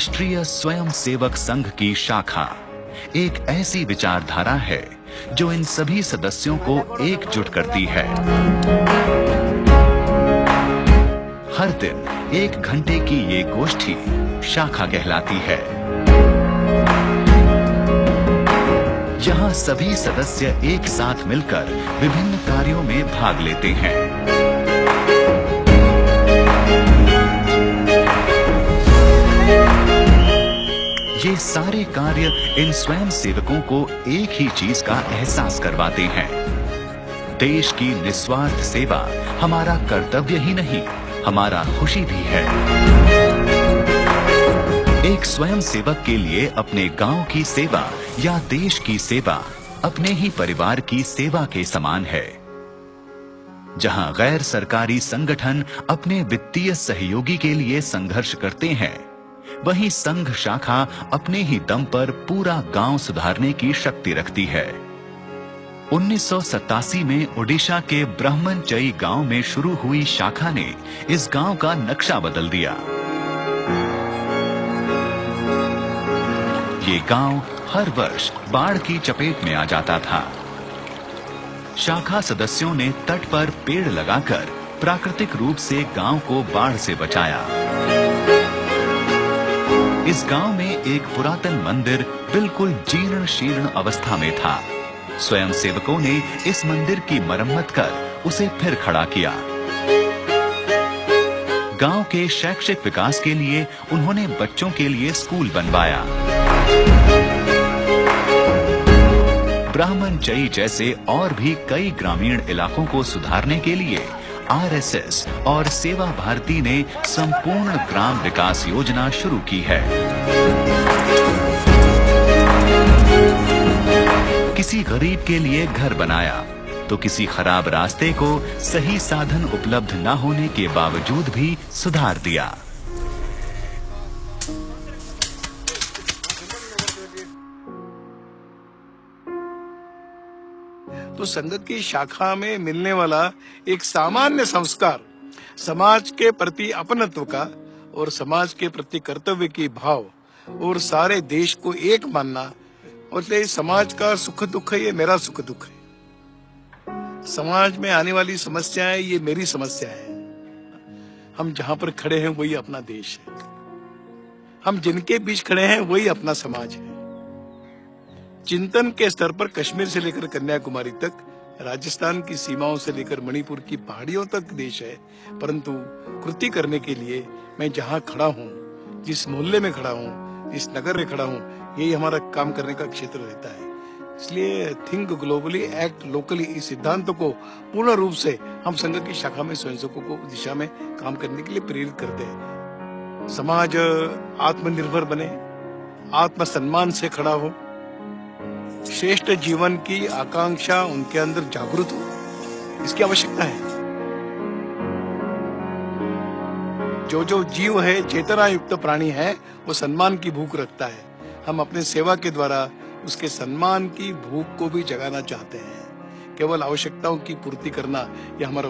राष्ट्रीय स्वयंसेवक संघ की शाखा एक ऐसी विचारधारा है जो इन सभी सदस्यों को एकजुट करती है। हर दिन 1 घंटे की ये गोष्ठी शाखा कहलाती है। यहाँ सभी सदस्य एक साथ मिलकर विभिन्न कार्यों में भाग लेते हैं। ये सारे कार्य इन स्वयं सेवकों को एक ही चीज का एहसास करवाते हैं। देश की निस्वार्थ सेवा हमारा कर्तव्य ही नहीं, हमारा खुशी भी है। एक स्वयं सेवक के लिए अपने गांव की सेवा या देश की सेवा अपने ही परिवार की सेवा के समान है। जहां गैर सरकारी संगठन अपने वित्तीय सहयोगी के लिए संघर्ष करते हैं, वहीं संघ शाखा अपने ही दम पर पूरा गांव सुधारने की शक्ति रखती है। 1987 में ओडिशा के ब्रह्मनचई गांव में शुरू हुई शाखा ने इस गांव का नक्शा बदल दिया। ये गांव हर वर्ष बाढ़ की चपेट में आ जाता था। शाखा सदस्यों ने तट पर पेड़ लगाकर प्राकृतिक रूप से गांव को बाढ़ से बचाया। इस गांव में एक पुरातन मंदिर बिल्कुल जीर्ण शीर्ण अवस्था में था। स्वयं सेवकों ने इस मंदिर की मरम्मत कर उसे फिर खड़ा किया। गांव के शैक्षिक विकास के लिए उन्होंने बच्चों के लिए स्कूल बनवाया। ब्रह्मनचई जैसे और भी कई ग्रामीण इलाकों को सुधारने के लिए आरएसएस और सेवा भारती ने संपूर्ण ग्राम विकास योजना शुरू की है। किसी गरीब के लिए घर बनाया तो किसी खराब रास्ते को सही साधन उपलब्ध न होने के बावजूद भी सुधार दिया। तो संघ की शाखा में मिलने वाला एक सामान्य संस्कार, समाज के प्रति अपनत्व का और समाज के प्रति कर्तव्य की भाव और सारे देश को एक मानना, और समाज का सुख दुख ये मेरा सुख दुख है। समाज में आने वाली समस्याएं ये मेरी समस्या है। हम जहां पर खड़े हैं वही अपना देश है। हम जिनके बीच खड़े हैं वही अपना समाज है। चिंतन के स्तर पर कश्मीर से लेकर कन्याकुमारी तक, राजस्थान की सीमाओं से लेकर मणिपुर की पहाड़ियों तक देश है। परंतु कृति करने के लिए मैं जहां खड़ा हूं, जिस मोहल्ले में खड़ा हूं, जिस नगर में खड़ा हूं, यही हमारा काम करने का क्षेत्र रहता है। इसलिए थिंक ग्लोबली एक्ट लोकली, इस सिद्धांत को पूर्ण रूप से हम संघ की शाखा में स्वयंसेवकों को दिशा में काम करने के लिए प्रेरित करते हैं। समाज आत्मनिर्भर बने, आत्मसम्मान से खड़ा हो, श्रेष्ठ जीवन की आकांक्षा उनके अंदर जागृत हो, इसकी आवश्यकता है। जो जीव है, चेतना युक्त प्राणी है, वो सम्मान की भूख रखता है। हम अपने सेवा के द्वारा उसके सम्मान की भूख को भी जगाना चाहते हैं। केवल आवश्यकताओं की पूर्ति करना यह हमारा